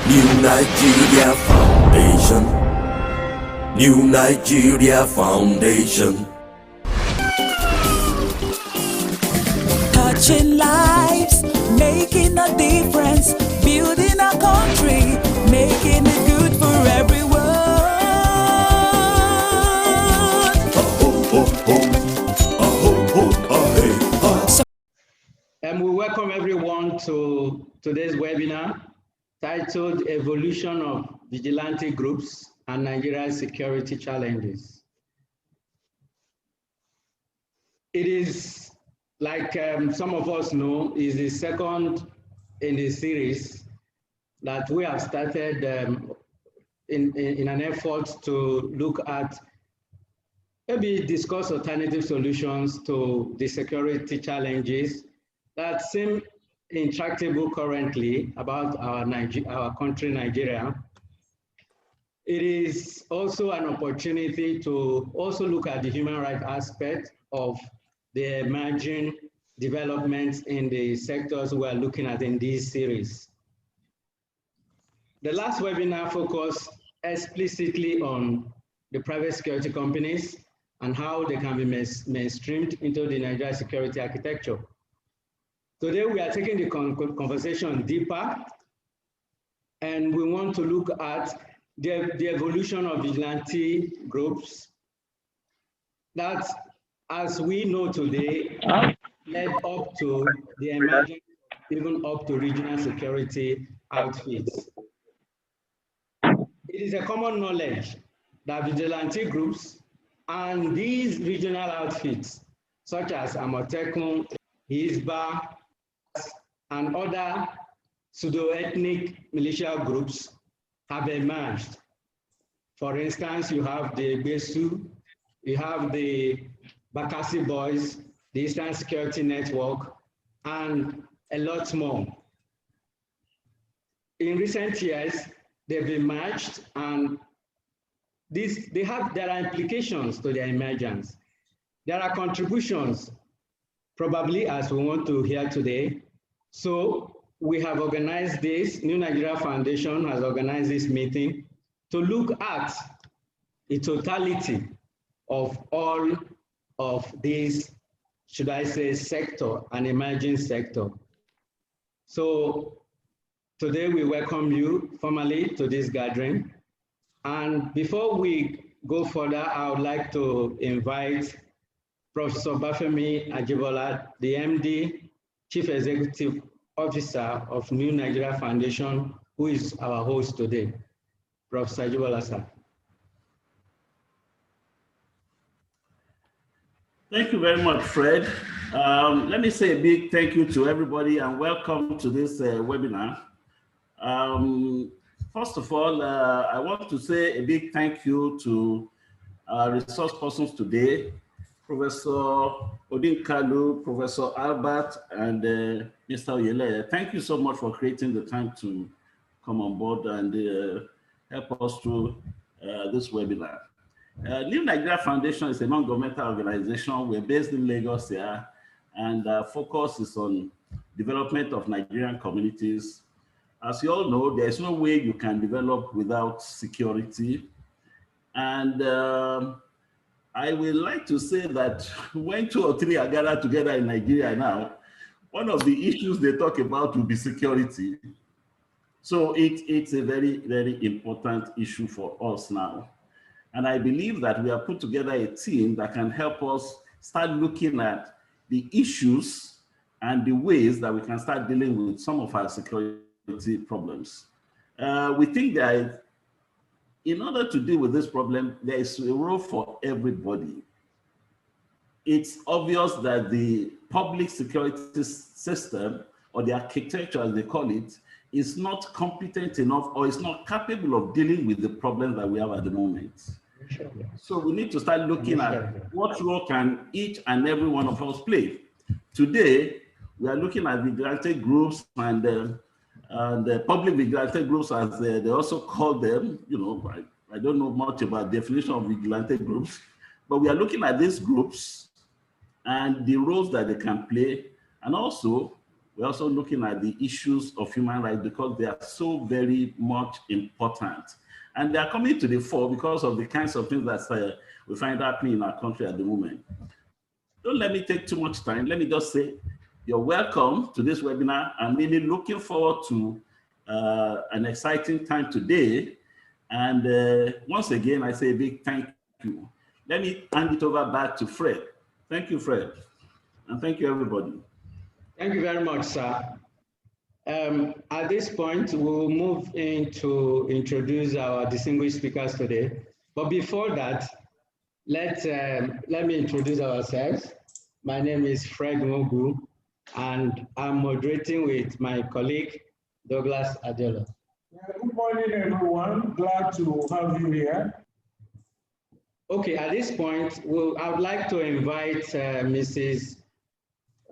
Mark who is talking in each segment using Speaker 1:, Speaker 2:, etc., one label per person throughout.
Speaker 1: New Nigeria Foundation. New Nigeria Foundation.
Speaker 2: Touching lives, making a difference, building a country, making it good for everyone.
Speaker 3: We welcome everyone to today's webinar titled Evolution of Vigilante Groups and Nigeria's Security Challenges. It is, like some of us know, is the second in the series that we have started in an effort to look at, maybe discuss alternative solutions to the security challenges that seem intractable currently about our country, Nigeria. It is also an opportunity to also look at the human rights aspect of the emerging developments in the sectors we are looking at in this series. The last webinar focused explicitly on the private security companies and how they can be mainstreamed into the Nigeria security architecture. Today, we are taking the conversation deeper, and we want to look at the evolution of vigilante groups that, as we know today, led up to the emergence, even up to regional security outfits. It is a common knowledge that vigilante groups and these regional outfits, such as Amotekun, Hisba, and other pseudo-ethnic militia groups have emerged. For instance, you have the Besu, you have the Bakassi Boys, the Eastern Security Network, and a lot more. In recent years, they've emerged, and there are implications to their emergence. There are contributions, probably, as we want to hear today. So we have organized this, New Nigeria Foundation has organized this meeting to look at the totality of all of these, should I say, sector and emerging sector. So today we welcome you formally to this gathering. And before we go further, I would like to invite Professor Bafemi Ajibola, the MD, Chief Executive Officer of New Nigeria Foundation, who is our host today. Professor Ajibola, sir.
Speaker 4: Thank you very much, Fred. Let me say a big thank you to everybody and welcome to this webinar. First of all, I want to say a big thank you to our resource persons today, Professor Odinkalu, Professor Albert, and Mr. Oyeleye. Thank you so much for creating the time to come on board and help us through this webinar. New Nigeria Foundation is a non-governmental organization. We're based in Lagos here, and our focus is on development of Nigerian communities. As you all know, there's no way you can develop without security. And I would like to say that when 2 or 3 are gathered together in Nigeria now, one of the issues they talk about will be security. So it's a very, very important issue for us now. And I believe that we have put together a team that can help us start looking at the issues and the ways that we can start dealing with some of our security problems. We think that in order to deal with this problem, there is a role for everybody. It's obvious that the public security system, or the architecture as they call it, is not competent enough or is not capable of dealing with the problems that we have at the moment. So we need to start looking at what role can each and every one of us play. Today, we are looking at vigilante groups and the public vigilante groups, as they also call them. You know, I don't know much about the definition of vigilante groups, but we are looking at these groups and the roles that they can play, and also we're also looking at the issues of human rights because they are so very much important. And they are coming to the fore because of the kinds of things that we find happening in our country at the moment. Don't let me take too much time. Let me just say, you're welcome to this webinar. I'm really looking forward to an exciting time today. And once again, I say a big thank you. Let me hand it over back to Fred. Thank you, Fred. And thank you, everybody.
Speaker 3: Thank you very much, sir. At this point, we'll move in to introduce our distinguished speakers today. But before that, let me introduce ourselves. My name is Fred Mogu, and I'm moderating with my colleague, Douglas Adelo.
Speaker 5: Good morning, everyone. Glad to have you here.
Speaker 3: Okay, at this point, I would like to invite Mrs.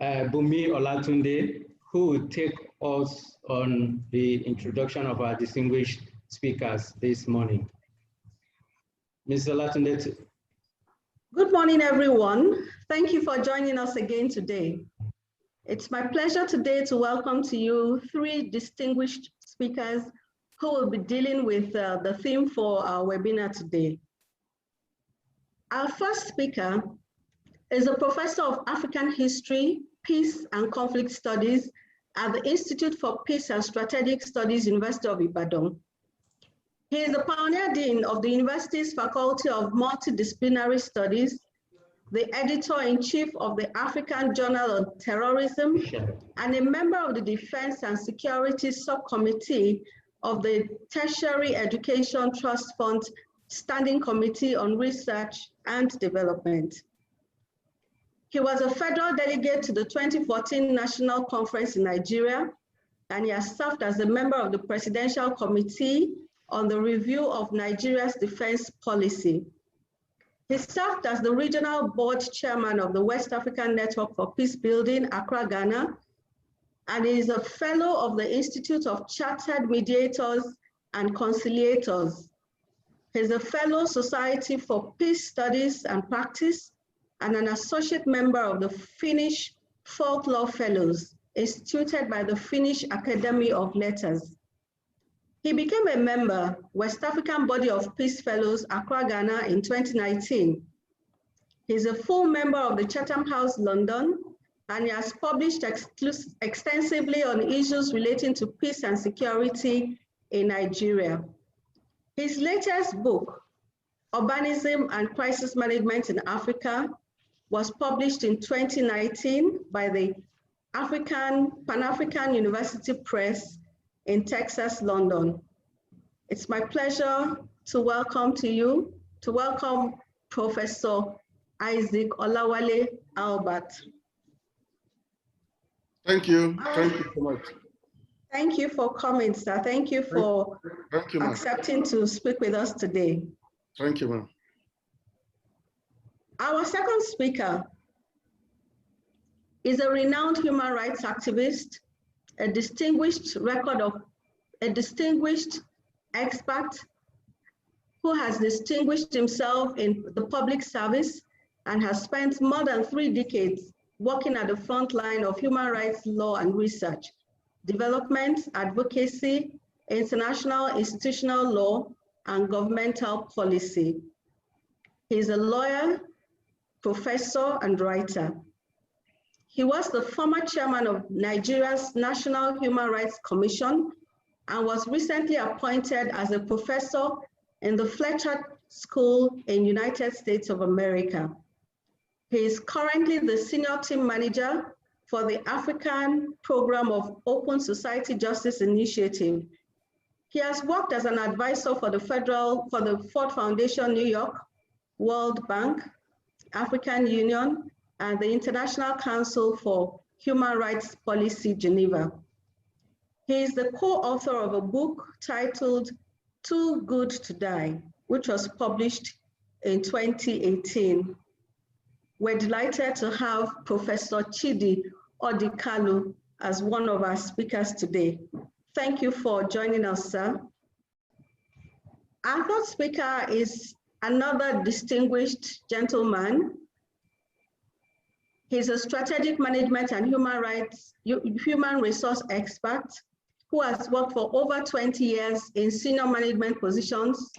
Speaker 3: Bumi Olatunde, who will take us on the introduction of our distinguished speakers this morning. Ms. Olatunde.
Speaker 6: Good morning, everyone. Thank you for joining us again today. It's my pleasure today to welcome to you three distinguished speakers who will be dealing with the theme for our webinar today. Our first speaker is a professor of African History, Peace and Conflict Studies at the Institute for Peace and Strategic Studies, University of Ibadan. He is the pioneer dean of the university's Faculty of Multidisciplinary Studies, the editor-in-chief of the African Journal on Terrorism, and a member of the Defense and Security Subcommittee of the Tertiary Education Trust Fund Standing Committee on Research and Development. He was a federal delegate to the 2014 National Conference in Nigeria, and he has served as a member of the Presidential Committee on the Review of Nigeria's Defense Policy. He served as the Regional Board Chairman of the West African Network for Peace Building, Accra, Ghana, and he is a fellow of the Institute of Chartered Mediators and Conciliators. He is a fellow Society for Peace Studies and Practice and an associate member of the Finnish Folklore Fellows, instituted by the Finnish Academy of Letters. He became a member, West African Body of Peace Fellows, Accra, Ghana in 2019. He's a full member of the Chatham House, London, and he has published extensively on issues relating to peace and security in Nigeria. His latest book, Urbanism and Crisis Management in Africa, was published in 2019 by the Pan-African University Press in Texas, London. It's my pleasure to welcome Professor Isaac Olawale Albert.
Speaker 5: Thank you so much.
Speaker 6: Thank you for coming, sir. Thank you for accepting to speak with us today.
Speaker 5: Thank you, ma'am.
Speaker 6: Our second speaker is a renowned human rights activist, a distinguished expert who has distinguished himself in the public service and has spent more than 3 decades working at the front line of human rights law and research, development, advocacy, international institutional law, and governmental policy. He's a lawyer, professor, and writer. He was the former chairman of Nigeria's National Human Rights Commission and was recently appointed as a professor in the Fletcher School in United States of America. He is currently the senior team manager for the African Program of Open Society Justice Initiative. He has worked as an advisor for the Ford Foundation, New York, World Bank, African Union, and the International Council for Human Rights Policy, Geneva. He is the co-author of a book titled Too Good to Die, which was published in 2018. We're delighted to have Professor Chidi Odinkalu as one of our speakers today. Thank you for joining us, sir. Our third speaker is another distinguished gentleman, He's a strategic management and human resource expert who has worked for over 20 years in senior management positions.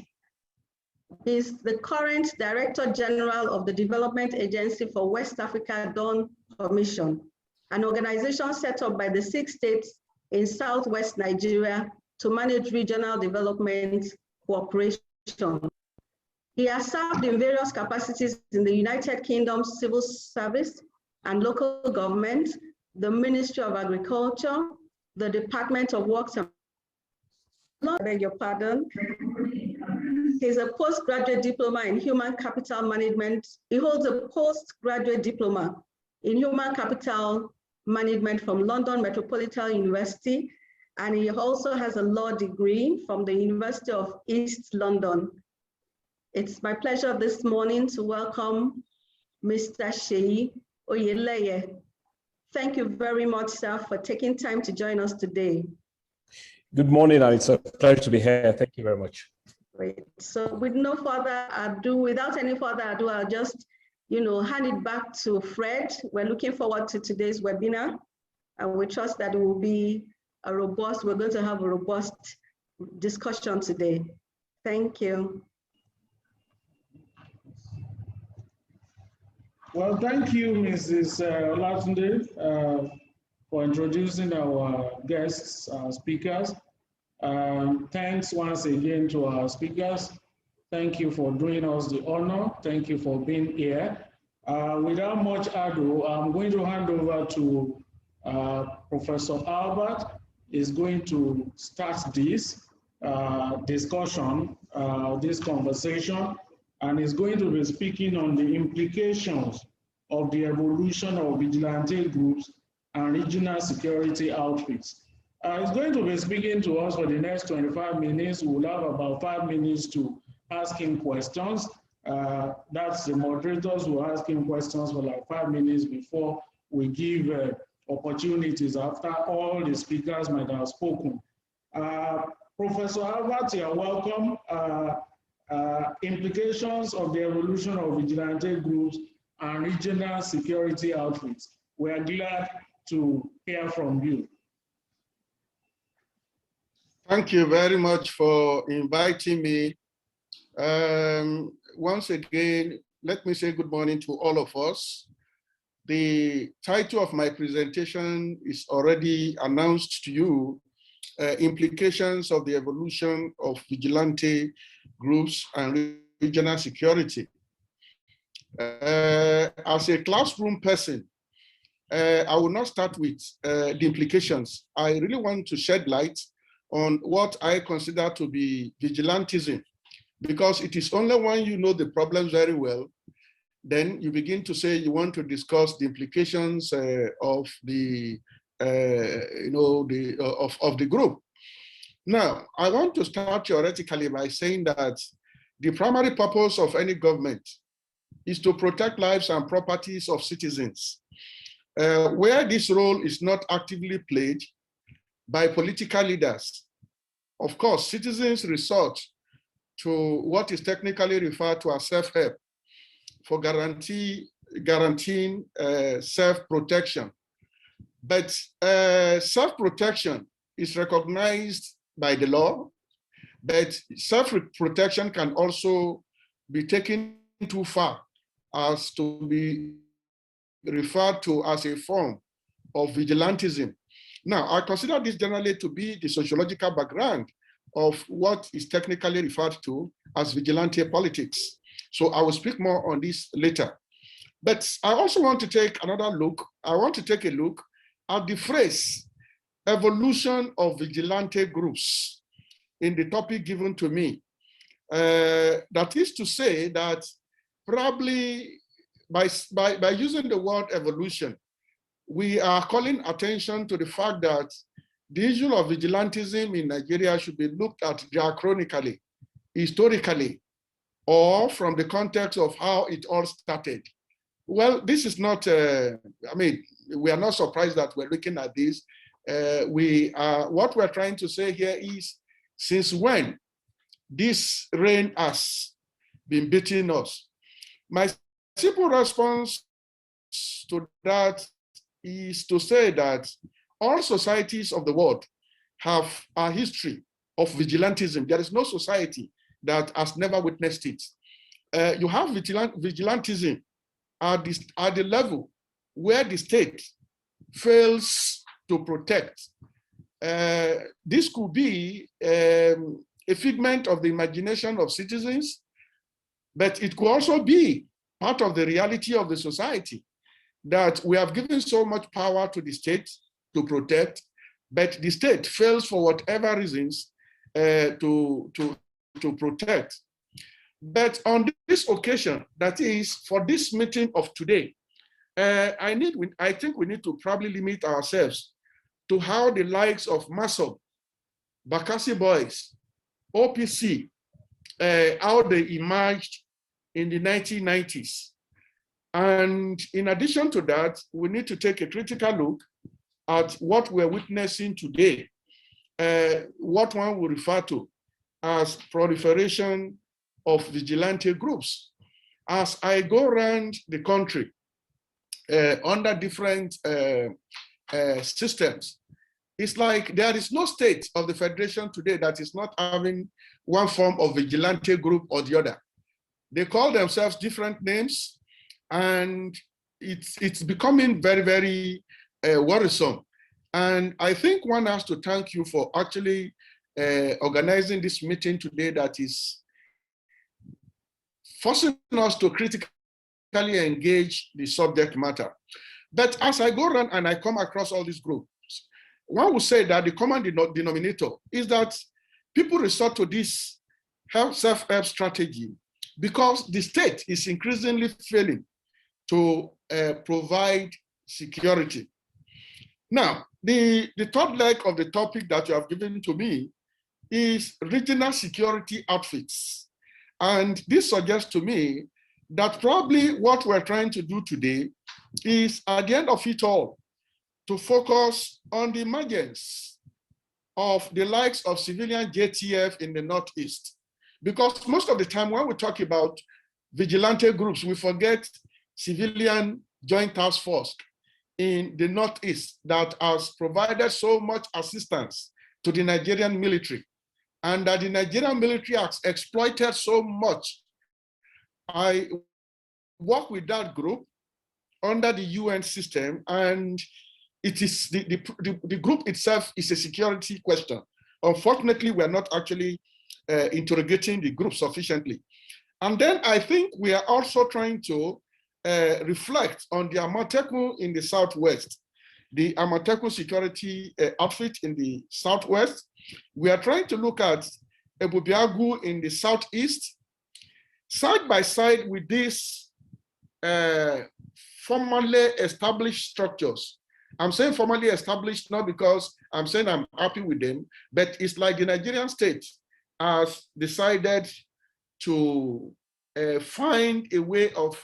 Speaker 6: He's the current Director General of the Development Agency for West Africa Dawn Commission, an organization set up by the 6 states in Southwest Nigeria to manage regional development cooperation. He has served in various capacities in the United Kingdom's civil service and local government, the Ministry of Agriculture, the Department of Works and I beg your pardon. He's a postgraduate diploma in human capital management. He holds a postgraduate diploma in human capital management from London Metropolitan University, and he also has a law degree from the University of East London. It's my pleasure this morning to welcome Mr. Seye Oyeleye. Thank you very much, sir, for taking time to join us today.
Speaker 7: Good morning, and it's a pleasure to be here. Thank you very much.
Speaker 6: Great. So without any further ado, I'll just, hand it back to Fred. We're looking forward to today's webinar, and we trust that it will be we're going to have a robust discussion today. Thank you.
Speaker 5: Well, thank you, Mrs. Olatunde, for introducing our guests, speakers. Thanks once again to our speakers. Thank you for doing us the honor. Thank you for being here. Without much ado, I'm going to hand over to Professor Albert. Is going to start this discussion, this conversation, and is going to be speaking on the implications of the evolution of vigilante groups and regional security outfits. He's going to be speaking to us for the next 25 minutes. We'll have about 5 minutes to ask him questions. That's the moderators who ask him questions for like 5 minutes before we give opportunities after all the speakers might have spoken. Professor Albert, you're welcome. Implications of the evolution of vigilante groups and regional security outfits. We're glad to hear from you.
Speaker 8: Thank you very much for inviting me. Once again, let me say good morning to all of us. The title of my presentation is already announced to you, implications of the evolution of vigilante groups and regional security. As a classroom person, I will not start with the implications. I really want to shed light on what I consider to be vigilantism, because it is only when you know the problems very well, then you begin to say you want to discuss the implications of the of the group. Now, I want to start theoretically by saying that the primary purpose of any government is to protect lives and properties of citizens. Where this role is not actively played by political leaders, of course, citizens resort to what is technically referred to as self-help for guaranteeing self-protection. But self-protection is recognized by the law, but self-protection can also be taken too far as to be referred to as a form of vigilantism. Now, I consider this generally to be the sociological background of what is technically referred to as vigilante politics. So I will speak more on this later. But I also want to take another look. I want to take a look at the phrase, evolution of vigilante groups, in the topic given to me. That is to say that probably by using the word evolution, we are calling attention to the fact that the issue of vigilantism in Nigeria should be looked at diachronically, historically, or from the context of how it all started. Well, this is not, I mean, we are not surprised that we're looking at this. What we're trying to say here is, since when this rain has been beating us? My simple response to that is to say that all societies of the world have a history of vigilantism. There is no society that has never witnessed it. You have vigilantism at the level where the state fails to protect. This could be a figment of the imagination of citizens, but it could also be part of the reality of the society, that we have given so much power to the state to protect, but the state fails for whatever reasons to protect. But on this occasion, that is for this meeting of today, I think we need to probably limit ourselves to how the likes of MASOB, Bakassi Boys, OPC, how they emerged in the 1990s. And in addition to that, we need to take a critical look at what we're witnessing today, what one would refer to as proliferation of vigilante groups. As I go around the country under different systems, it's like there is no state of the Federation today that is not having one form of vigilante group or the other. They call themselves different names, and it's becoming very, very worrisome. And I think one has to thank you for actually organizing this meeting today that is forcing us to critically engage the subject matter. But as I go around and I come across all these groups, one would say that the common denominator is that people resort to this self-help strategy because the state is increasingly failing to provide security. Now, the third leg of the topic that you have given to me is regional security outfits. And this suggests to me that probably what we're trying to do today is, at the end of it all, to focus on the emergence of the likes of civilian JTF in the Northeast. Because most of the time when we talk about vigilante groups, we forget civilian joint task force in the Northeast that has provided so much assistance to the Nigerian military, and that the Nigerian military has exploited so much. I work with that group under the UN system, and it is the group itself is a security question. Unfortunately, we're not actually interrogating the group sufficiently. And then I think we are also trying to reflect on the Amateku in the Southwest, the Amateku security outfit in the Southwest. We are trying to look at Ebubiagu in the Southeast, side by side with these formally established structures. I'm saying formally established not because I'm saying I'm happy with them, but it's like the Nigerian state has decided to find a way of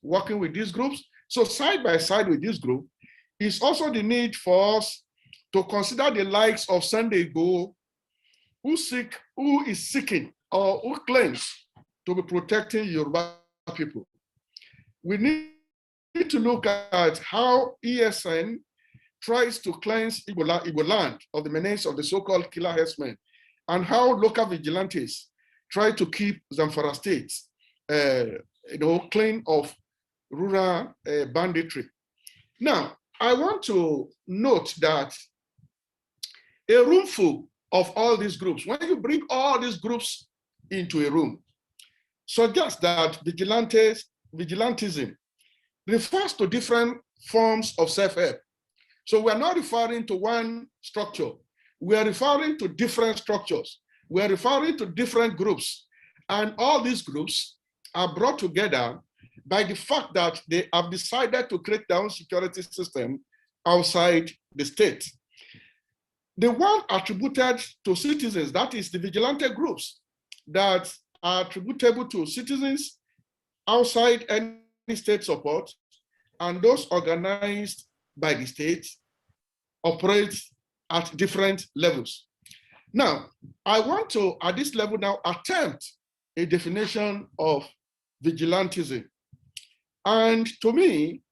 Speaker 8: working with these groups. So side by side with this group is also the need for us to consider the likes of Sunday Igboho, who is seeking or who claims to be protecting Yoruba people. We need to look at how ESN tries to cleanse Igbo land of the menace of the so-called killer herdsmen, and how local vigilantes try to keep Zamfara State clean of rural banditry. Now, I want to note that a room full of all these groups, when you bring all these groups into a room, suggests that vigilantism refers to different forms of self-help. So we're not referring to one structure. We are referring to different structures. We are referring to different groups. And all these groups are brought together by the fact that they have decided to create their own security system outside the state. The one attributed to citizens, that is the vigilante groups that are attributable to citizens outside any state support, and those organized by the state operate at different levels. Now, I want to, at this level now, attempt a definition of vigilantism. And to me,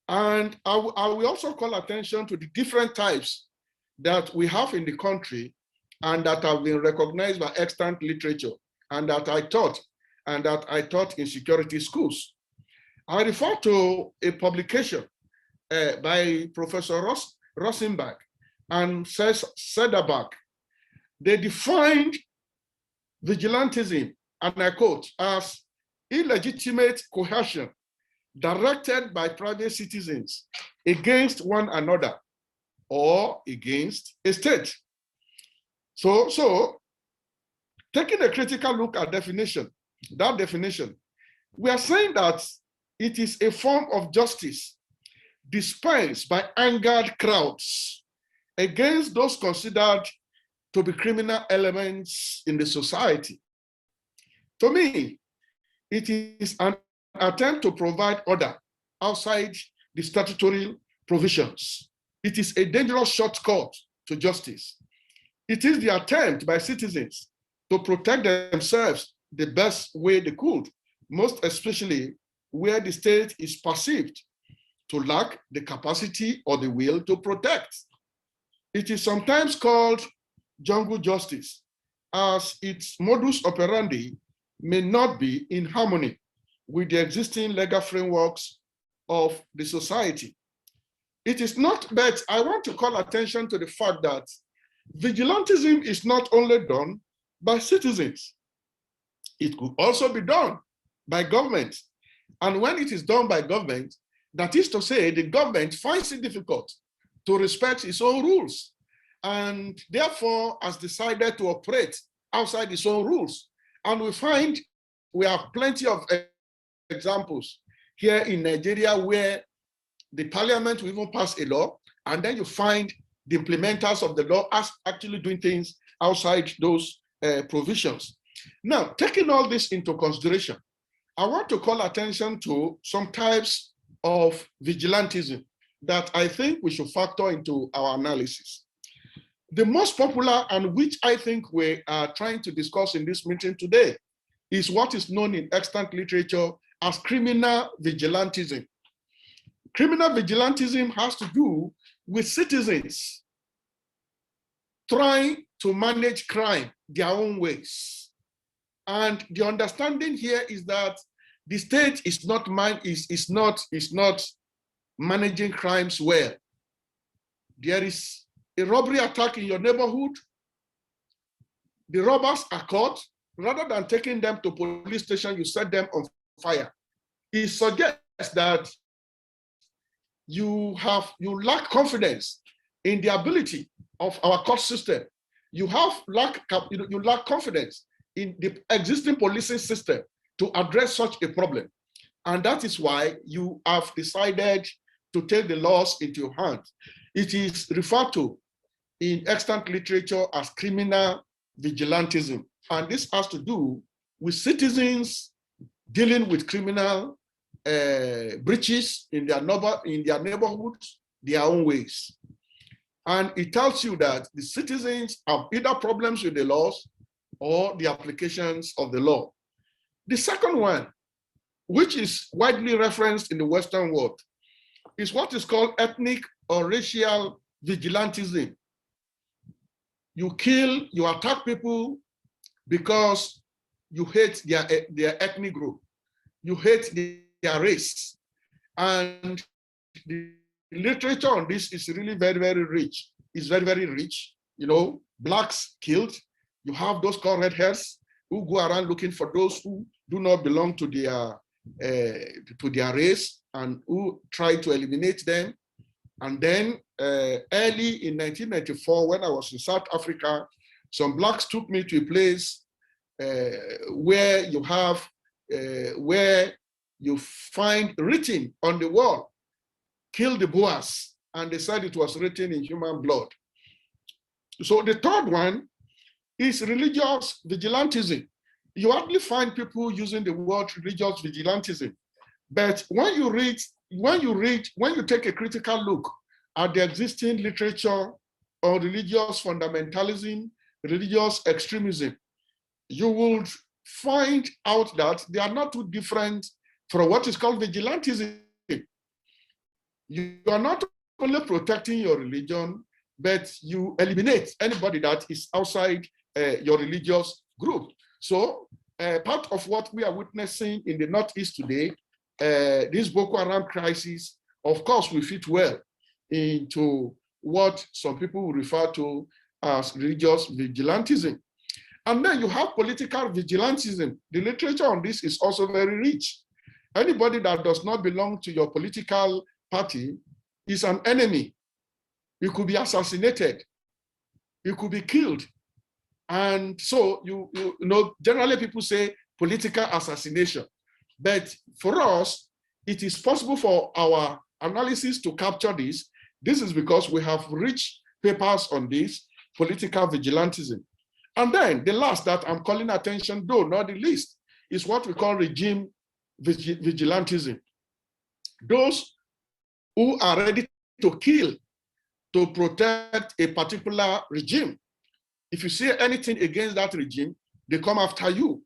Speaker 8: And I will also call attention to the different types that we have in the country and that have been recognized by extant literature and that I taught in security schools. I refer to a publication by Professor Rosenberg and Sederbach. They defined vigilantism, and I quote, as illegitimate coercion directed by private citizens against one another or against a state. So taking a critical look at that definition, we are saying that it is a form of justice dispensed by angered crowds against those considered to be criminal elements in the society. To me, it is an attempt to provide order outside the statutory provisions. It is a dangerous shortcut to justice. It is the attempt by citizens to protect themselves the best way they could, most especially where the state is perceived to lack the capacity or the will to protect. It is sometimes called jungle justice, as its modus operandi may not be in harmony with the existing legal frameworks of the society. It is not, but I want to call attention to the fact that vigilantism is not only done by citizens. It could also be done by government. And when it is done by government, that is to say, the government finds it difficult to respect its own rules and therefore has decided to operate outside its own rules. And we have plenty of examples here in Nigeria where the parliament will even pass a law, and then you find the implementers of the law as actually doing things outside those provisions. Now, taking all this into consideration, I want to call attention to some types of vigilantism that I think we should factor into our analysis. The most popular, and which I think we are trying to discuss in this meeting today, is what is known in extant literature as criminal vigilantism. Criminal vigilantism has to do with citizens trying to manage crime their own ways. And the understanding here is that the state is not managing crimes well. There is a robbery attack in your neighborhood. The robbers are caught. Rather than taking them to police station, you set them on fire. It suggests that you lack confidence in the ability of our court system. You lack confidence in the existing policing system to address such a problem. And that is why you have decided to take the laws into your hands. It is referred to in extant literature as criminal vigilantism. And this has to do with citizens dealing with criminal breaches in their neighborhoods, their own ways. And it tells you that the citizens have either problems with the laws or the applications of the law. The second one, which is widely referenced in the Western world, is what is called ethnic or racial vigilantism. You attack people because you hate their ethnic group, you hate their race. And the literature on this is really very, very rich. It's very, very rich. You know, blacks killed. You have those called red hairs who go around looking for those who do not belong to their race and who try to eliminate them. And then early in 1994, when I was in South Africa, some blacks took me to a place where you find written on the wall, "Kill the Boers," and they said it was written in human blood. So the third one is religious vigilantism. You hardly find people using the word religious vigilantism, but when you take a critical look at the existing literature on religious fundamentalism, religious extremism, you would find out that they are not too different from what is called vigilantism. you are not only protecting your religion, but you eliminate anybody that is outside your religious group. So part of what we are witnessing in the Northeast today, this Boko Haram crisis, of course, will fit well into what some people will refer to as religious vigilantism. And then you have political vigilantism. The literature on this is also very rich. Anybody that does not belong to your political party is an enemy. You could be assassinated. You could be killed. And so, you know, generally people say political assassination. But for us, it is possible for our analysis to capture this. This is because we have rich papers on this, political vigilantism. And then the last that I'm calling attention, though not the least, is what we call regime vigilantism. Those who are ready to kill to protect a particular regime. If you say anything against that regime, they come after you.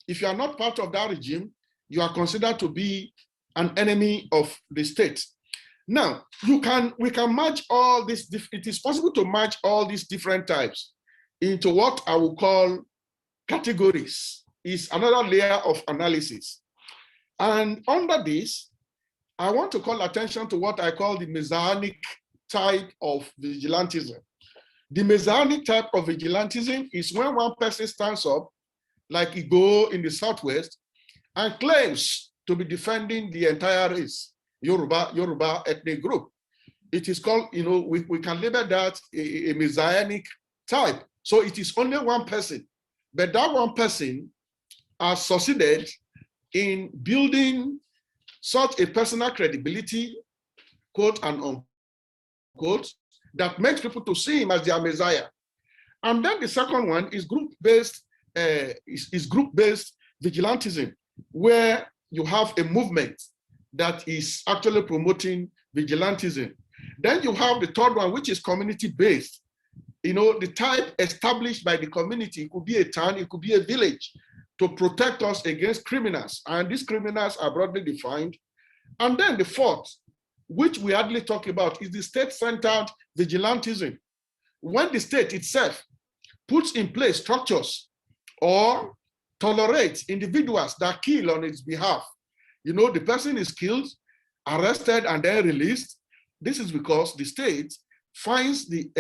Speaker 8: If you are not part of that regime, you are considered to be an enemy of the state. Now, we can match all this. It is possible to match all these different types into what I will call categories. Is another layer of analysis. And under this, I want to call attention to what I call the messianic type of vigilantism. The messianic type of vigilantism is when one person stands up, like Igbo in the Southwest, and claims to be defending the entire race, Yoruba ethnic group. It is called, you know, we can label that a messianic type. So it is only one person, but that one person has succeeded in building such a personal credibility, quote and unquote, that makes people to see him as their messiah. And then the second one is group-based group-based vigilantism, where you have a movement that is actually promoting vigilantism. Then you have the third one, which is community-based. You know, the type established by the community. It could be a town, it could be a village, to protect us against criminals. And these criminals are broadly defined. And then the fourth, which we hardly talk about, is the state-centered vigilantism. When the state itself puts in place structures or tolerates individuals that kill on its behalf. You know, the person is killed, arrested, and then released. This is because the state finds the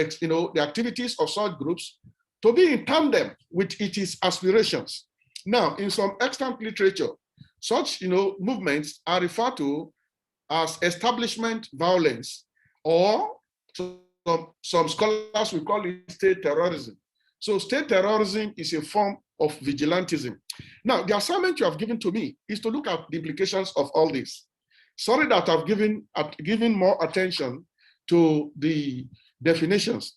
Speaker 8: activities of such groups to be in tandem with its aspirations. Now, in some extant literature, such movements are referred to as establishment violence, or some scholars will call it state terrorism. So state terrorism is a form of vigilantism. Now, the assignment you have given to me is to look at the implications of all this. Sorry that I've given more attention to the definitions.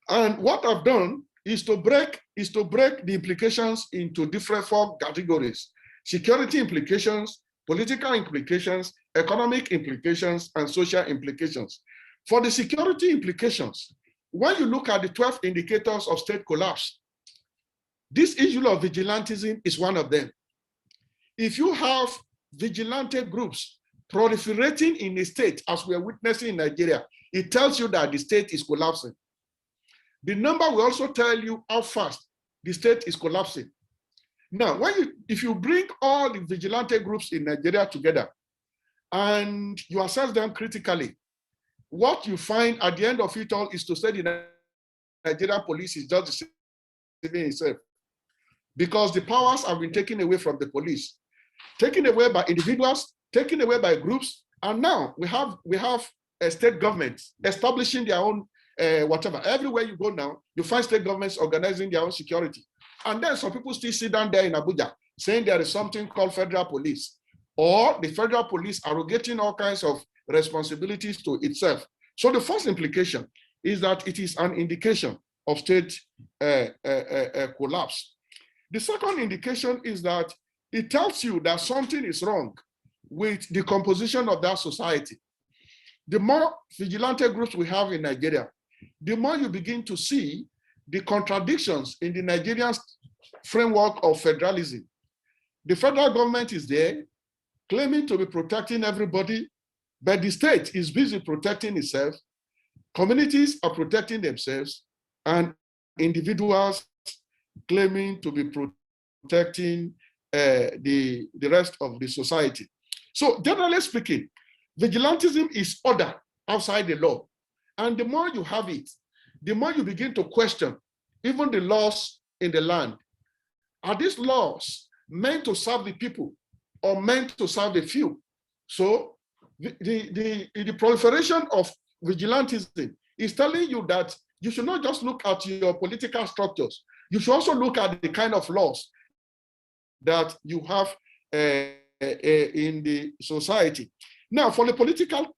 Speaker 8: And what I've done is to break the implications into different four categories: security implications, political implications, economic implications, and social implications. For the security implications, when you look at the 12 indicators of state collapse, this issue of vigilantism is one of them. If you have vigilante groups proliferating in a state, as we are witnessing in Nigeria, it tells you that the state is collapsing. The number will also tell you how fast the state is collapsing. Now, if you bring all the vigilante groups in Nigeria together and you assess them critically, what you find at the end of it all is to say the Nigerian police is just deceiving itself, because the powers have been taken away from the police, taken away by individuals, taken away by groups, and now we have a state government establishing their own whatever. Everywhere you go now, you find state governments organizing their own security. And then some people still sit down there in Abuja saying there is something called federal police, or the federal police arrogating all kinds of responsibilities to itself. So the first implication is that it is an indication of state collapse. The second indication is that it tells you that something is wrong with the composition of that society. The more vigilante groups we have in Nigeria, the more you begin to see the contradictions in the Nigerian framework of federalism. The federal government is there claiming to be protecting everybody, But the state is busy protecting itself, communities are protecting themselves, and individuals claiming to be protecting the rest of the society. So generally speaking, vigilantism is order outside the law. And the more you have it, the more you begin to question even the laws in the land. Are these laws meant to serve the people or meant to serve the few? So the proliferation of vigilantism is telling you that you should not just look at your political structures. You should also look at the kind of laws that you have in the society. Now, for the political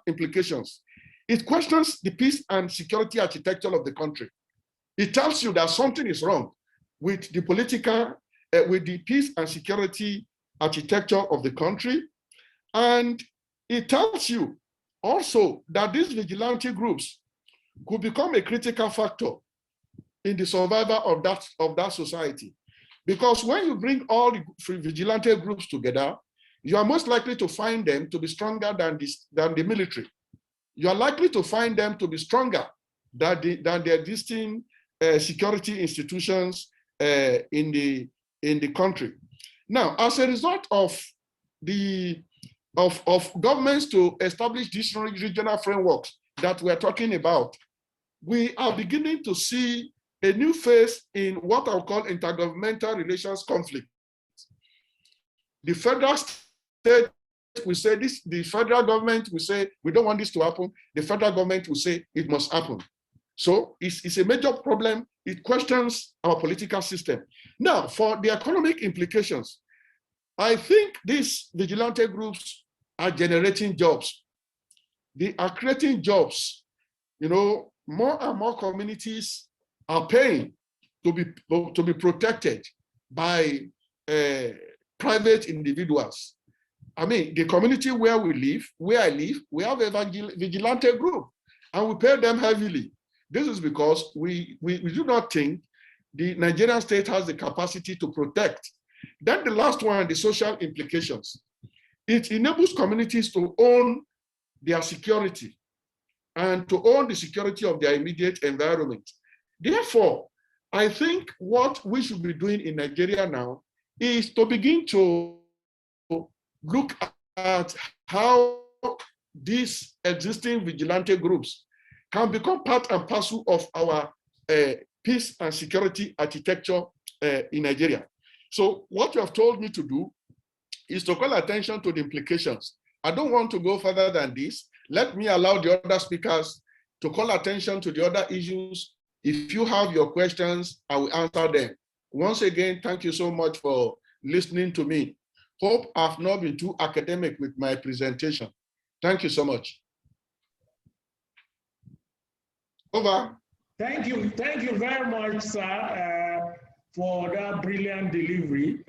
Speaker 8: implications, it questions the peace and security architecture of the country. It tells you that something is wrong with the political, with the peace and security architecture of the country. And it tells you also that these vigilante groups could become a critical factor in the survival of that society. Because when you bring all the vigilante groups together, you are most likely to find them to be stronger than the military. You are likely to find them to be stronger than the existing security institutions in the country. Now, as a result of governments to establish these regional frameworks that we're talking about, we are beginning to see a new phase in what I'll call intergovernmental relations conflict. The federal state will say this, the federal government will say, we don't want this to happen. The federal government will say it must happen. So it's a major problem. It questions our political system. Now, for the economic implications, I think these vigilante groups are generating jobs. They are creating jobs. You know, more and more communities are paying to be protected by private individuals. I mean, the community where I live, we have a vigilante group, and we pay them heavily. This is because we do not think the Nigerian state has the capacity to protect. Then the last one, the social implications. It enables communities to own their security and to own the security of their immediate environment. Therefore, I think what we should be doing in Nigeria now is to begin to look at how these existing vigilante groups can become part and parcel of our peace and security architecture in Nigeria. So what you have told me to do is to call attention to the implications. I don't want to go further than this. Let me allow the other speakers to call attention to the other issues. If you have your questions, I will answer them. Once again, thank you so much for listening to me. Hope I've not been too academic with my presentation. Thank you so much. Over.
Speaker 5: Thank you very much, sir, for that brilliant delivery.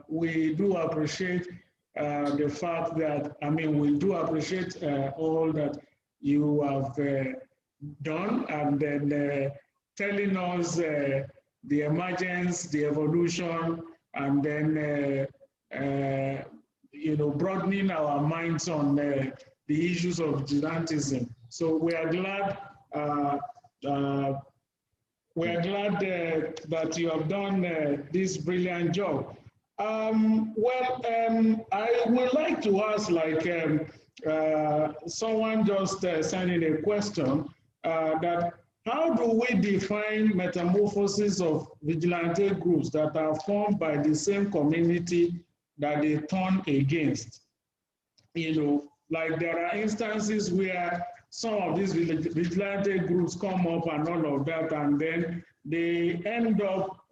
Speaker 5: We do appreciate the fact that, we do appreciate all that you have done, and then telling us the emergence, the evolution, and then broadening our minds on the issues of vigilantism. So we are glad. That you have done this brilliant job. I would like to ask, someone just sent in a question, that how do we define metamorphosis of vigilante groups that are formed by the same community that they turn against? There are instances where some of these vigilante groups come up and all of that, and then they end up,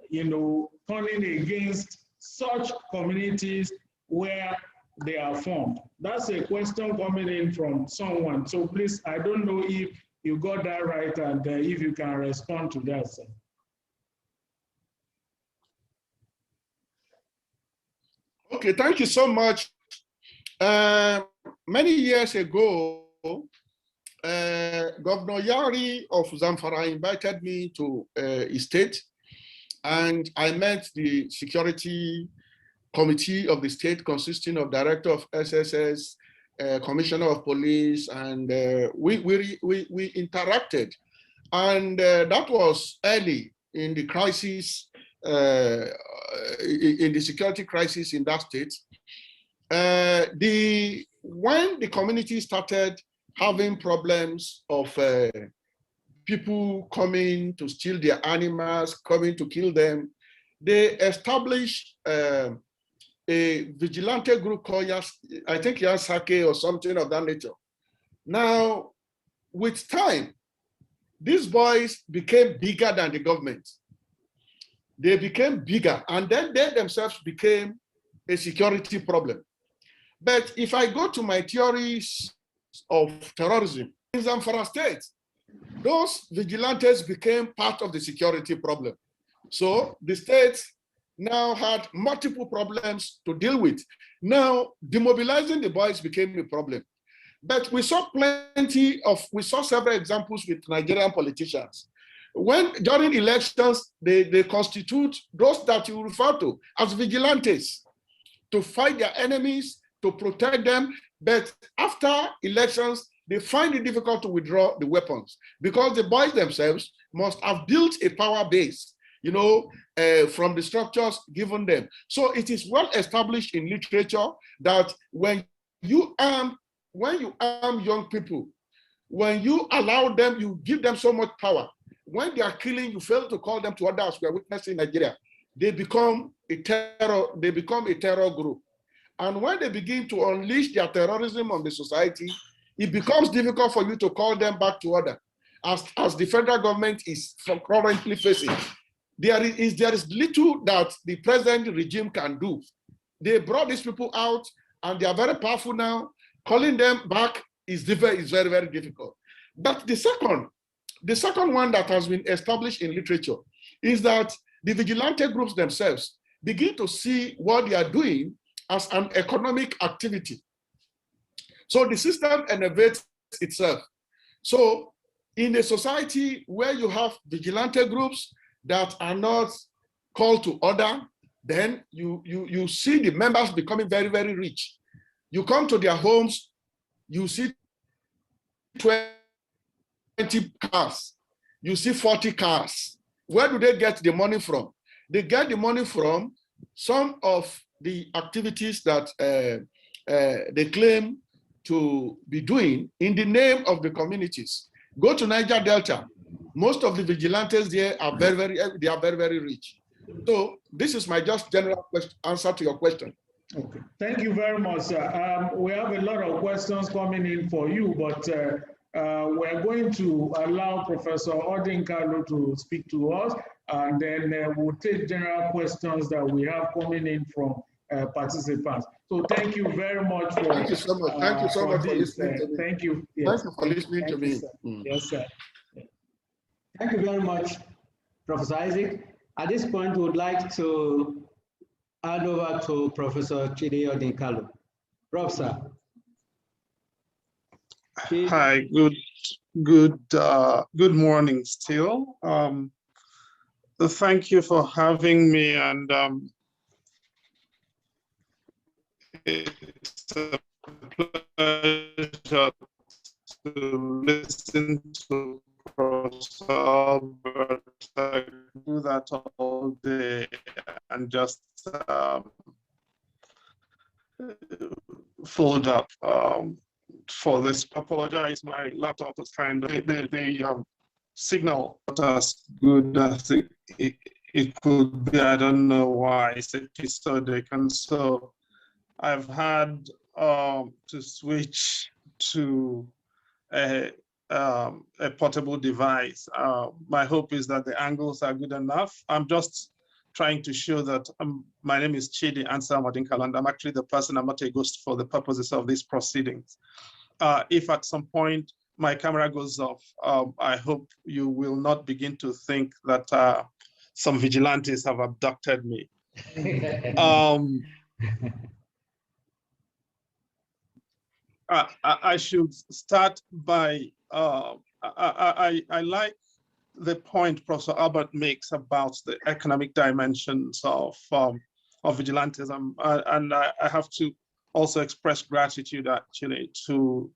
Speaker 5: turning against such communities where they are formed. That's a question coming in from someone. So please, I don't know if you got that right, and if you can respond to that, sir.
Speaker 8: Okay, thank you so much. Many years ago, Governor Yari of Zamfara invited me to his state, and I met the security committee of the state consisting of director of SSS, commissioner of police, and we interacted. And that was early in the crisis, in the security crisis in that state. When the community started having problems of people coming to steal their animals, coming to kill them, they established a vigilante group called, I think, Seye or something of that nature. Now, with time, these boys became bigger than the government. They became bigger, and then they themselves became a security problem. But if I go to my theories of terrorism, in Zamfara State, those vigilantes became part of the security problem. So the state now had multiple problems to deal with. Now, demobilizing the boys became a problem. But we saw several examples with Nigerian politicians. When during elections, they constitute those that you refer to as vigilantes to fight their enemies, to protect them. But after elections, they find it difficult to withdraw the weapons because the boys themselves must have built a power base, from the structures given them. So it is well established in literature that when you arm young people, when you allow them, you give them so much power. When they are killing, you fail to call them to order, as we are witnessing in Nigeria. They become a terror group. And when they begin to unleash their terrorism on the society, it becomes difficult for you to call them back to order, as the federal government is currently facing. There is little that the present regime can do. They brought these people out, and they are very powerful now. Calling them back is very, very difficult. But the second one that has been established in literature is that the vigilante groups themselves begin to see what they are doing as an economic activity. So the system innovates itself. So in a society where you have vigilante groups that are not called to order, then you see the members becoming very, very rich. You come to their homes, you see 20 cars, you see 40 cars. Where do they get the money from? They get the money from some of the activities that they claim to be doing in the name of the communities. Go to Niger Delta. Most of the vigilantes there are very rich. So this is my just general answer to your question.
Speaker 5: Okay, thank you very much, sir. We have a lot of questions coming in for you, but we're going to allow Professor Odinkalu to speak to us, and then we'll take general questions that we have coming in from participants. So thank you very much for.
Speaker 8: Thank you so much. Thank you so much for listening to me.
Speaker 5: Thank you.
Speaker 8: Yes. Thank you for listening to me.
Speaker 5: Sir. Yes, sir.
Speaker 3: Thank you very much, Professor Isaac. At this point, we would like to hand over to Professor Chidi Odinkalu. Professor.
Speaker 9: Hi, good morning still. Thank you for having me, and it's a pleasure to listen to Professor Albert. I do that all day and just fold up. For this, apologize, my laptop is kind of the signal not as good as it could be. I don't know why it's episodic, and so I've had to switch to a portable device. My hope is that the angles are good enough. I'm just trying to show that my name is Chidi Odinkalu, and I'm actually the person. I'm not a ghost for the purposes of these proceedings. If at some point my camera goes off, I hope you will not begin to think that some vigilantes have abducted me. I should start by, I like the point Professor Albert makes about the economic dimensions of vigilantism, and I have to also express gratitude actually to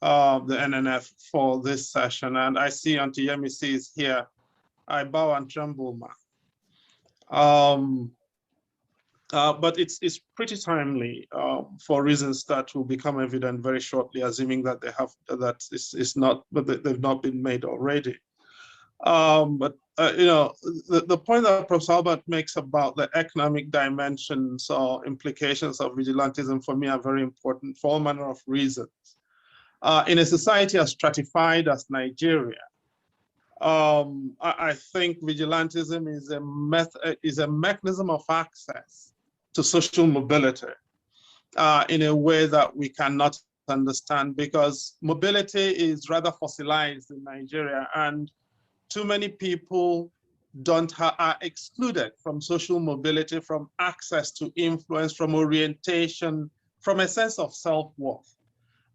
Speaker 9: the NNF for this session. And I see Auntie Yemisi is here. I bow and tremble, ma. But it's pretty timely for reasons that will become evident very shortly, assuming that they've not been made already. You know, the point that Prof. Albert makes about the economic dimensions or implications of vigilantism for me are very important for all manner of reasons. In a society as stratified as Nigeria, I think vigilantism is a mechanism of access to social mobility in a way that we cannot understand, because mobility is rather fossilized in Nigeria, and too many people are excluded from social mobility, from access to influence, from orientation, from a sense of self-worth.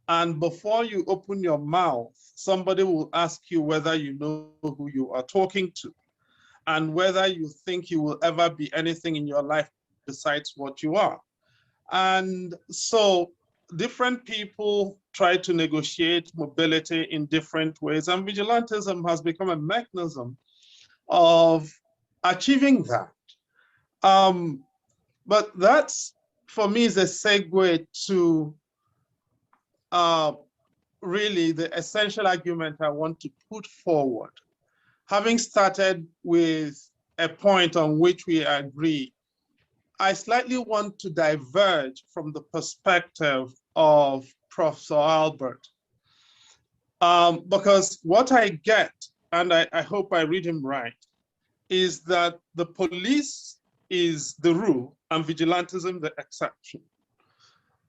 Speaker 9: And before you open your mouth, somebody will ask you whether you know who you are talking to and whether you think you will ever be anything in your life besides what you are. And so different people try to negotiate mobility in different ways, and vigilantism has become a mechanism of achieving that. But that's, for me, is a segue to really the essential argument I want to put forward. Having started with a point on which we agree, I slightly want to diverge from the perspective of Professor Albert, because what I get, and I hope I read him right, is that the police is the rule and vigilantism the exception.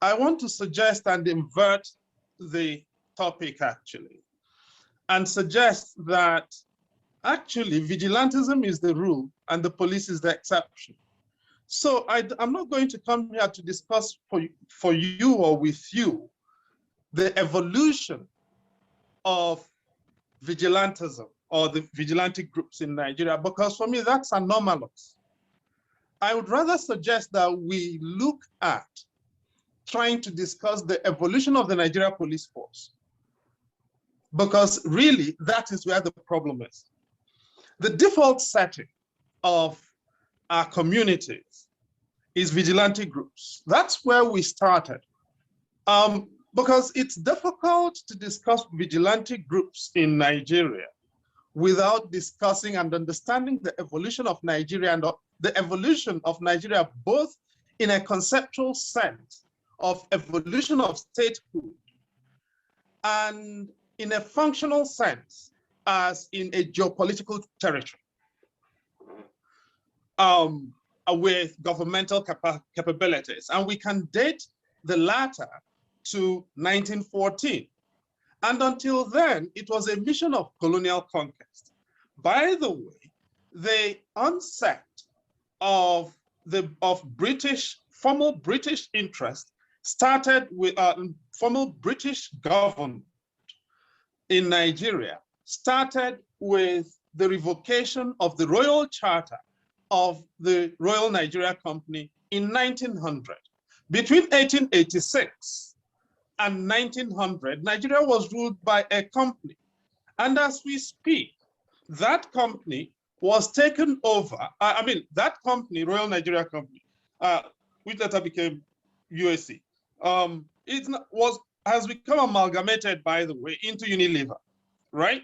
Speaker 9: I want to suggest and invert the topic actually, and suggest that actually vigilantism is the rule and the police is the exception. So I'm not going to come here to discuss for you or with you the evolution of vigilantism or the vigilante groups in Nigeria, because for me that's anomalous. I would rather suggest that we look at trying to discuss the evolution of the Nigeria police force, because really that is where the problem is. The default setting of our communities is vigilante groups. That's where we started. Because it's difficult to discuss vigilante groups in Nigeria without discussing and understanding the evolution of Nigeria and the evolution of Nigeria, both in a conceptual sense of evolution of statehood and in a functional sense as in a geopolitical territory with governmental capabilities. And we can date the latter to 1914. And until then, it was a mission of colonial conquest. By the way, the onset of formal British interest started with formal British government in Nigeria, started with the revocation of the Royal Charter of the Royal Nigeria Company in 1900. Between 1886 and 1900, Nigeria was ruled by a company. And as we speak, that company was taken over. That company, Royal Nigeria Company, which later became USC, has become amalgamated, by the way, into Unilever, right?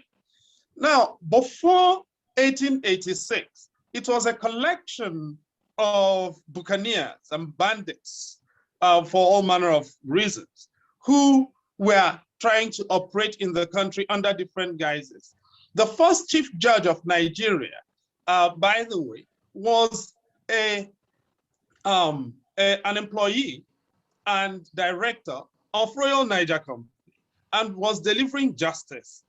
Speaker 9: Now, before 1886, it was a collection of buccaneers and bandits for all manner of reasons who were trying to operate in the country under different guises. The first chief judge of Nigeria, by the way, was an employee and director of Royal Niger Company and was delivering justice,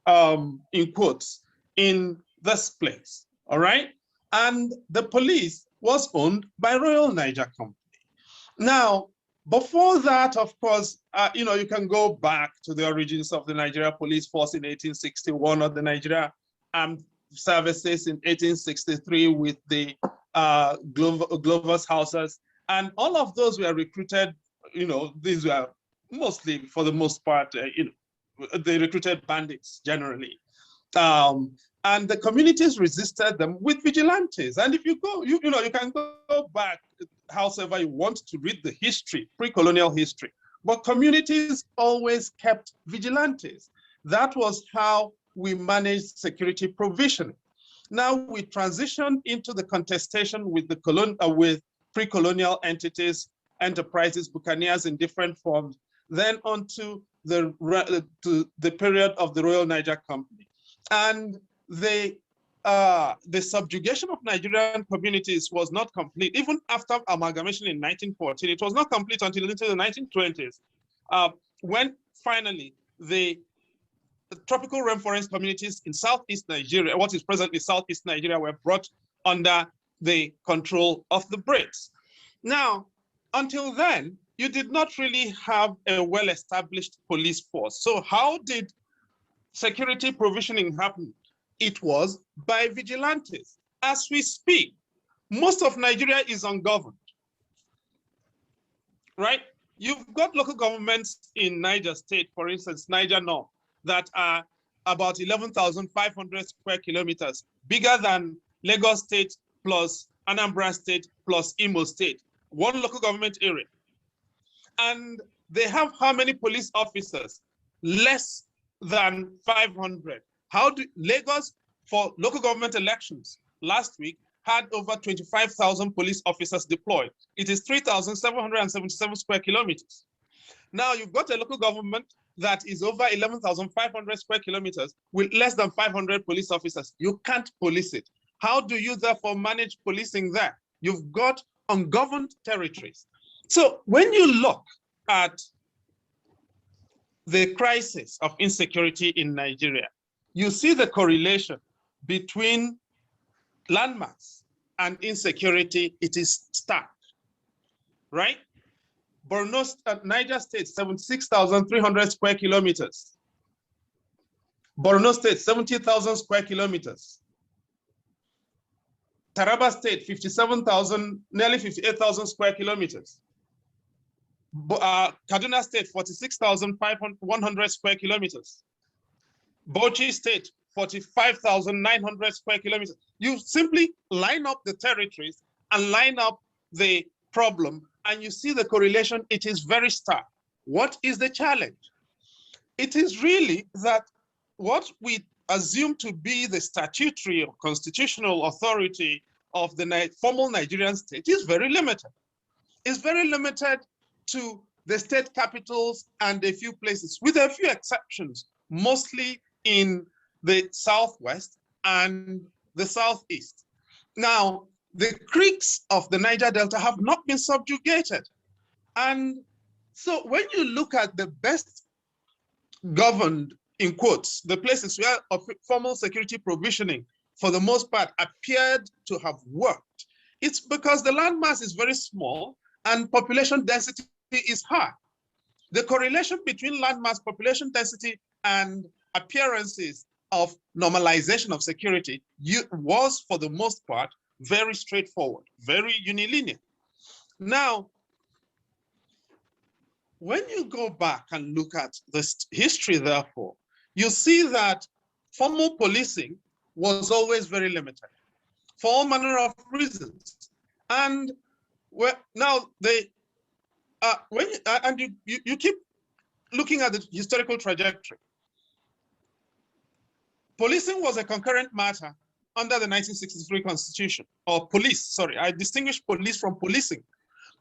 Speaker 9: in quotes, in this place, all right? And the police was owned by Royal Niger Company. Now, before that, of course, you can go back to the origins of the Nigeria Police Force in 1861 or the Nigeria Armed Services in 1863 with the Glover's Houses. And all of those were recruited these were mostly, for the most part, they recruited bandits generally. And the communities resisted them with vigilantes. And if you go, you can go back however you want to read the history, pre-colonial history, but communities always kept vigilantes. That was how we managed security provisioning. Now we transitioned into the contestation with with pre-colonial entities, enterprises, buccaneers in different forms, then onto the period of the Royal Niger Company. And the subjugation of Nigerian communities was not complete. Even after amalgamation in 1914, it was not complete until into the 1920s, when finally the tropical rainforest communities in Southeast Nigeria, what is presently Southeast Nigeria, were brought under the control of the Brits. Now, until then, you did not really have a well-established police force. So how did security provisioning happen? It was by vigilantes. As we speak, most of Nigeria is ungoverned, right? You've got local governments in Niger State, for instance, Niger North, that are about 11,500 square kilometers, bigger than Lagos State plus Anambra State plus Imo State, one local government area. And they have how many police officers? Less than 500. How do Lagos, for local government elections last week, had over 25,000 police officers deployed. It is 3,777 square kilometers. Now you've got a local government that is over 11,500 square kilometers with less than 500 police officers. You can't police it. How do you therefore manage policing there? You've got ungoverned territories. So when you look at the crisis of insecurity in Nigeria, you see the correlation between landmass and insecurity. It is stark, right? Niger State, 76,300 square kilometers. Borno State, 70,000 square kilometers. Taraba State, 57,000, nearly 58,000 square kilometers. Kaduna State, 46,100 square kilometers. Bauchi State, 45,900 square kilometers. You simply line up the territories and line up the problem, and you see the correlation. It is very stark. What is the challenge? It is really that what we assume to be the statutory or constitutional authority of the formal Nigerian state is very limited. It's very limited to the state capitals and a few places, with a few exceptions, mostly in the Southwest and the Southeast. Now, the creeks of the Niger Delta have not been subjugated. And so when you look at the best governed, in quotes, the places where formal security provisioning, for the most part, appeared to have worked, it's because the landmass is very small and population density is high. The correlation between landmass, population density, and appearances of normalization of security was, for the most part, very straightforward, very unilinear. Now, when you go back and look at the history, therefore, you see that formal policing was always very limited for all manner of reasons. And now you keep looking at the historical trajectory. Policing was a concurrent matter under the 1963 Constitution, or police, sorry, I distinguish police from policing.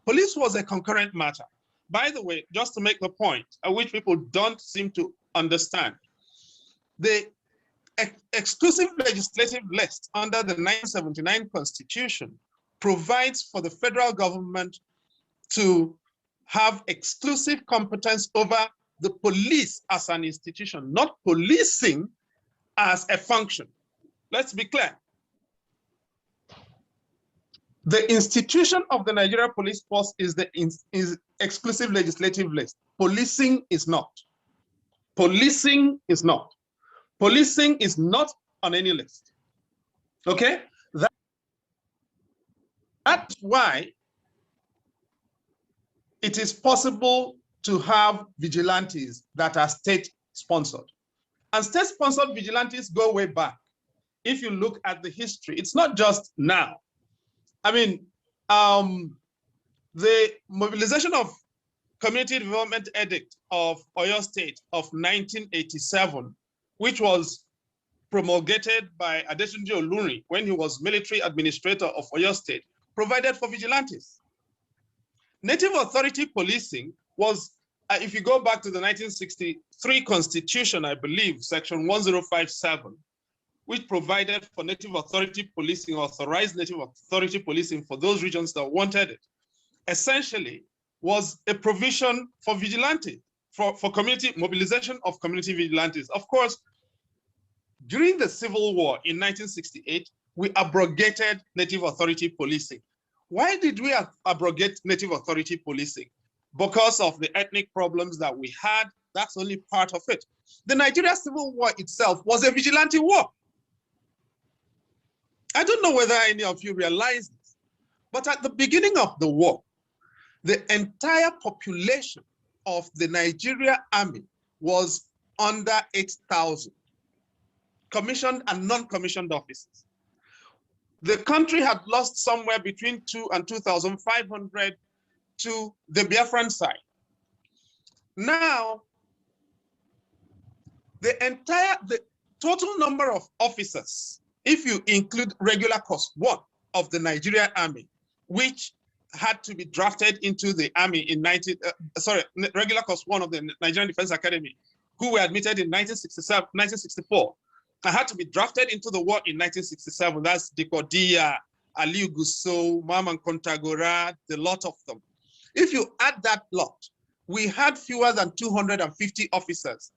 Speaker 9: Police was a concurrent matter. By the way, just to make the point, which people don't seem to understand, the exclusive legislative list under the 1979 Constitution provides for the federal government to have exclusive competence over the police as an institution, not policing as a function. Let's be clear. The institution of the Nigeria Police Force is the exclusive legislative list. Policing is not. Policing is not. Policing is not on any list. Okay? That's why it is possible to have vigilantes that are state-sponsored. And state-sponsored vigilantes go way back. If you look at the history, it's not just now. I mean, the mobilization of Community Development Edict of Oyo State of 1987, which was promulgated by Adetunji Olunri when he was military administrator of Oyo State, provided for vigilantes. Native authority policing was, if you go back to the 1963 Constitution, I believe, section 1057, which provided for native authority policing, authorized native authority policing for those regions that wanted it, essentially was a provision for vigilante, for community mobilization of community vigilantes. Of course, during the Civil War in 1968, we abrogated native authority policing. Why did we abrogate native authority policing? Because of the ethnic problems that we had. That's only part of it. The Nigeria Civil War itself was a vigilante war. I don't know whether any of you realize this, but at the beginning of the war, the entire population of the Nigeria Army was under 8,000, commissioned and non-commissioned officers. The country had lost somewhere between 2,000 and 2,500 to the Biafran side. Now, the total number of officers, if you include regular course 1 of the Nigeria Army, which had to be drafted into the army in regular course 1 of the Nigerian Defense Academy, who were admitted in 1964, and had to be drafted into the war in 1967. That's Dikodia, Aliu Gusso, Maman Kontagora, the lot of them. If you add that lot, we had fewer than 250 officers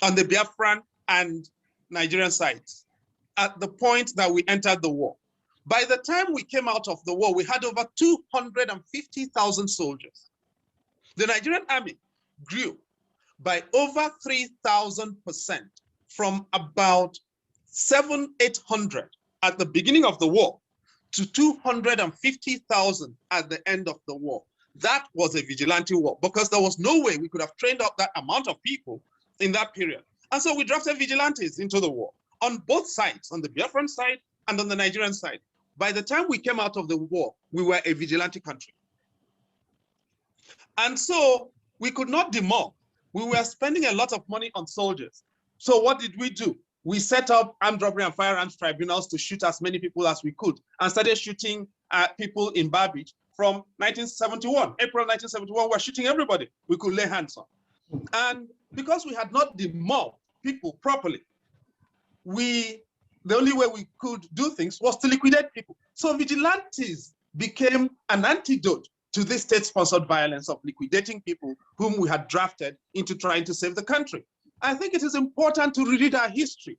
Speaker 9: on the Biafran and Nigerian sides at the point that we entered the war. By the time we came out of the war, we had over 250,000 soldiers. The Nigerian army grew by over 3,000% from about 800 at the beginning of the war to 250,000 at the end of the war. That was a vigilante war because there was no way we could have trained up that amount of people in that period. And so we drafted vigilantes into the war on both sides, on the Biafran side and on the Nigerian side. By the time we came out of the war, we were a vigilante country. And so we could not demob. We were spending a lot of money on soldiers. So what did we do? We set up armed robbery and firearms tribunals to shoot as many people as we could and started shooting people in Barbage from 1971. April 1971, we're shooting everybody we could lay hands on. And because we had not demobbed people properly, the only way we could do things was to liquidate people. So vigilantes became an antidote to this state-sponsored violence of liquidating people whom we had drafted into trying to save the country. I think it is important to read our history.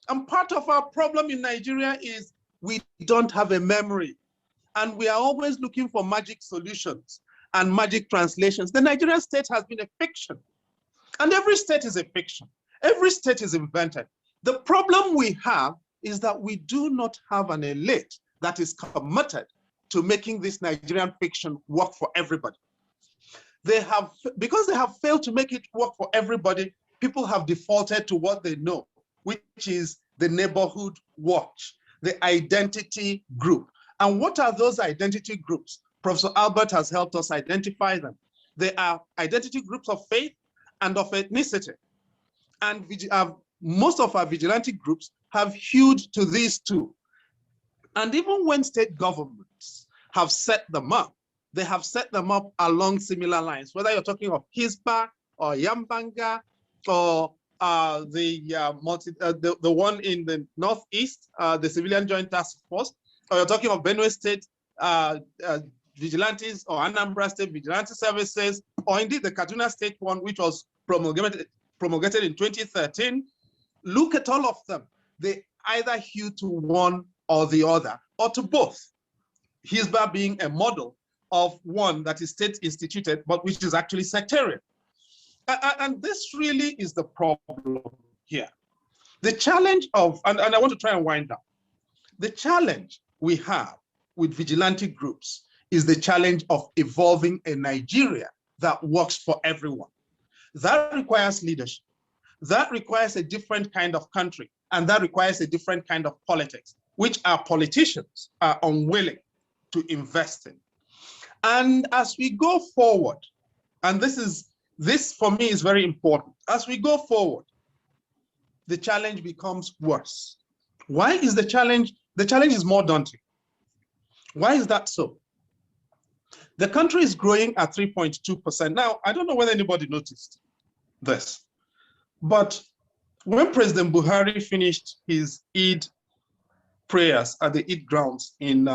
Speaker 9: And part of our problem in Nigeria is we don't have a memory. And we are always looking for magic solutions and magic translations. The Nigerian state has been a fiction. And every state is a fiction. Every state is invented. The problem we have is that we do not have an elite that is committed to making this Nigerian fiction work for everybody. Because they have failed to make it work for everybody, people have defaulted to what they know, which is the neighborhood watch, the identity group. And what are those identity groups? Professor Albert has helped us identify them. They are identity groups of faith and of ethnicity. And most of our vigilante groups have hewed to these two. And even when state governments have set them up, they have set them up along similar lines, whether you're talking of Hisba or Yambanga or the one in the Northeast, the Civilian Joint Task Force, or you're talking of Benue State vigilantes or Anambra State Vigilante Services, or indeed the Kaduna State one, which was promulgated in 2013. Look at all of them. They either hew to one or the other, or to both. Hisba being a model of one that is state instituted, but which is actually sectarian. And this really is the problem here. The challenge of, and I want to try and wind down, the challenge we have with vigilante groups
Speaker 10: is the challenge of evolving a Nigeria that works for everyone. That requires leadership. That requires a different kind of country, and that requires a different kind of politics, which our politicians are unwilling to invest in. And as we go forward, and this for me is very important, as we go forward, the challenge becomes worse. Why is the challenge is more daunting? Why is that so? The country is growing at 3.2%. Now, I don't know whether anybody noticed this, but when President Buhari finished his Eid prayers at the Eid grounds in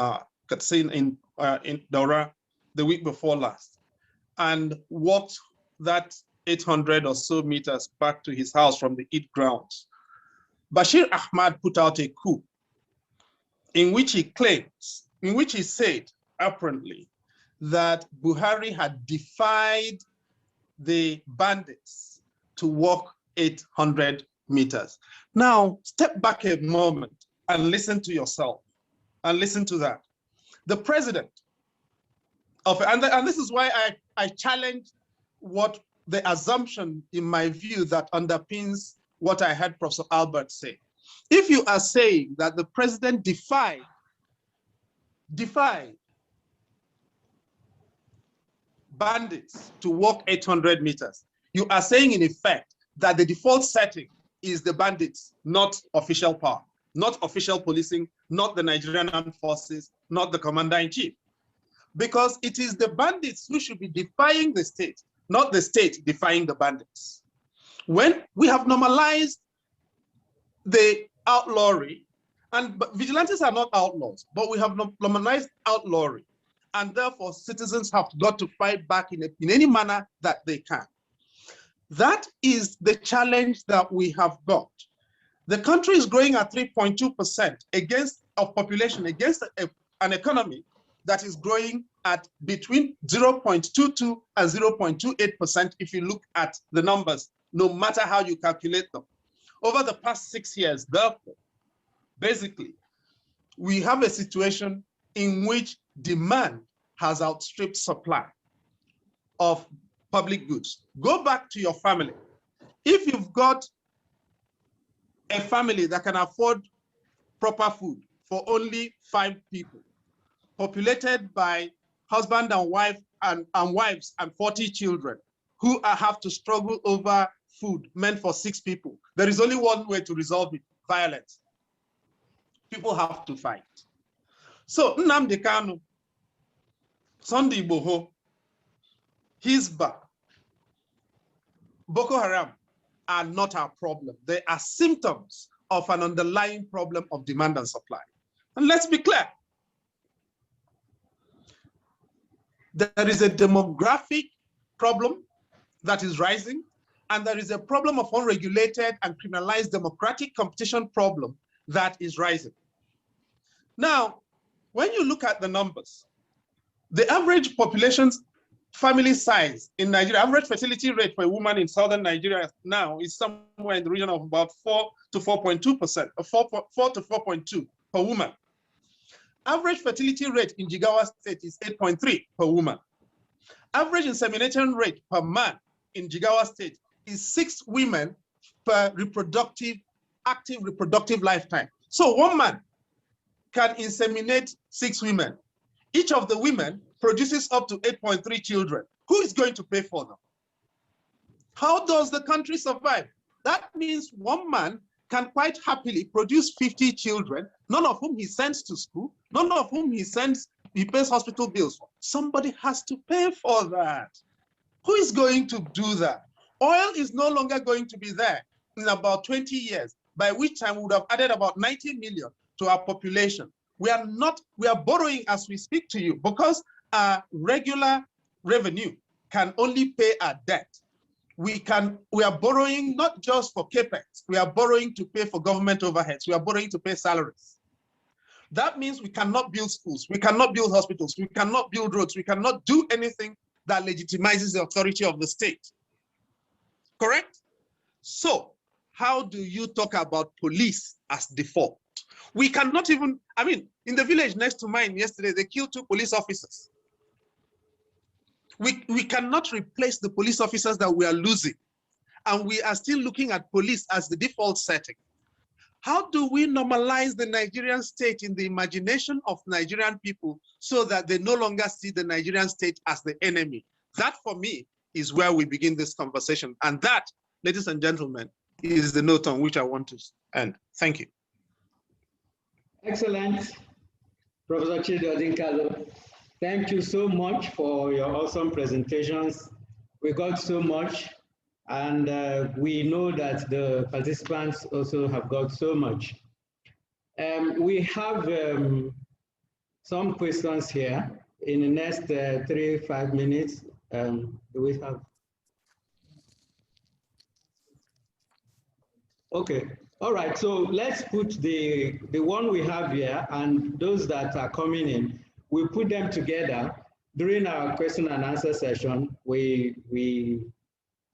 Speaker 10: Katsina, in Daura the week before last, and walked that 800 or so meters back to his house from the Eid grounds, Bashir Ahmad put out a coup in which he said, apparently, that Buhari had defied the bandits to walk 800 meters. Now, step back a moment and listen to yourself, and listen to that. The president of, and this is why I challenge what the assumption, in my view, that underpins what I heard Professor Albert say. If you are saying that the president defied bandits to walk 800 meters, you are saying in effect that the default setting is the bandits, not official power, not official policing, not the Nigerian Armed Forces, not the commander-in-chief. Because it is the bandits who should be defying the state, not the state defying the bandits. When we have normalized the outlawry, and vigilantes are not outlaws, but we have normalized outlawry, and therefore citizens have got to fight back in any manner that they can. That is the challenge that we have got. The country is growing at 3.2% against a population, against an economy that is growing at between 0.22 and 0.28% if you look at the numbers, no matter how you calculate them. Over the past 6 years, therefore, basically, we have a situation in which demand has outstripped supply of public goods. Go back to your family. If you've got a family that can afford proper food for only 5 people, populated by husband and wife and wives and 40 children who have to struggle over food meant for 6 people, there is only one way to resolve it: violence. People have to fight. So Nnamdi Kanu, Sunday Igboho, Hisba, Boko Haram are not our problem. They are symptoms of an underlying problem of demand and supply. And let's be clear. There is a demographic problem that is rising, and there is a problem of unregulated and criminalized democratic competition problem that is rising. Now, when you look at the numbers, the average population's family size in Nigeria, average fertility rate for a woman in southern Nigeria now is somewhere in the region of about 4 to 4.2%, 4 to 4.2 per woman. Average fertility rate in Jigawa State is 8.3 per woman. Average insemination rate per man in Jigawa State is 6 women per active reproductive lifetime. So one man can inseminate 6 women. Each of the women produces up to 8.3 children. Who is going to pay for them? How does the country survive? That means one man can quite happily produce 50 children, none of whom he sends to school, none of whom he pays hospital bills for. Somebody has to pay for that. Who is going to do that? Oil is no longer going to be there in about 20 years, by which time we would have added about 90 million to our population. We are borrowing as we speak to you because our regular revenue can only pay our debt. We are borrowing not just for capex, we are borrowing to pay for government overheads, we are borrowing to pay salaries. That means we cannot build schools, we cannot build hospitals, we cannot build roads, we cannot do anything that legitimizes the authority of the state. Correct? So how do you talk about police as default? We cannot even, in the village next to mine yesterday, they killed 2 police officers We cannot replace the police officers that we are losing, and we are still looking at police as the default setting. How do we normalize the Nigerian state in the imagination of Nigerian people so that they no longer see the Nigerian state as the enemy? That, for me, is where we begin this conversation. And that, ladies and gentlemen, is the note on which I want to end. Thank you.
Speaker 3: Excellent. Professor Chidi Odinkalu, thank you so much for your awesome presentations. We got so much. And we know that the participants also have got so much. We have some questions here in the next 3-5 minutes. Do we have? Okay, all right, so let's put the one we have here and those that are coming in, we put them together. During our question and answer session, we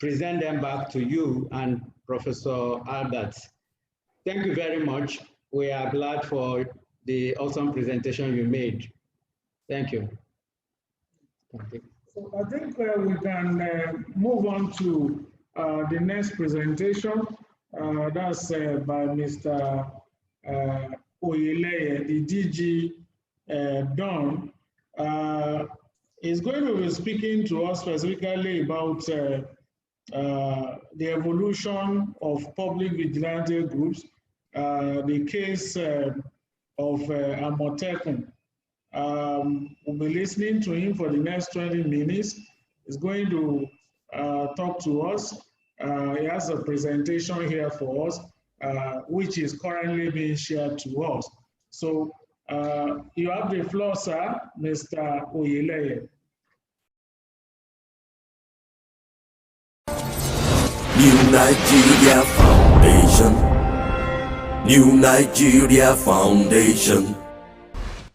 Speaker 3: present them back to you and Professor Albert. Thank you very much. We are glad for the awesome presentation you made. Thank you.
Speaker 5: So I think we can move on to the next presentation. That's by Mr. Oyeleye, the DG Don. Is going to be speaking to us specifically about the evolution of public vigilante groups, the case of Amotekun. We'll be listening to him for the next 20 minutes. He's going to talk to us. He has a presentation here for us, which is currently being shared to us. So you have the floor, sir, Mr. Oyeleye.
Speaker 1: New Nigeria Foundation. New Nigeria Foundation.